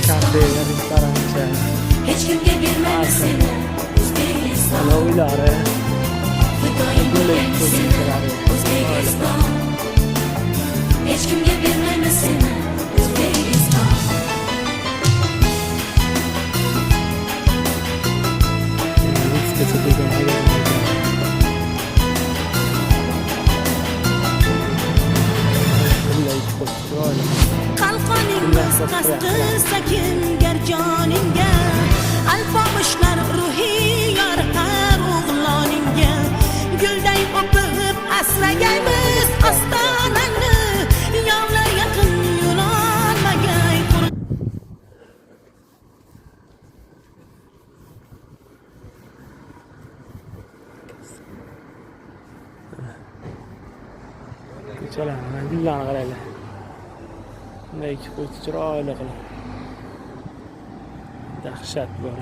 kafega, restorancha, hech kimga bermaydi seni O'zbekiston. uylari, O'zbekiston. Hech kimga bermaydi seni O'zbekiston. Qalqoningiz qasqirsa kimgar joningga, alpomushlar ruhiy yorqar o'g'loningga, gulday o'pib asragaymiz ostonangni, yovlar yaqin yo'lolmagay. Ko'chalarni, gullarni qaraylar. Bunday ikki qo'y chiroyli qilib. Dahshat bor.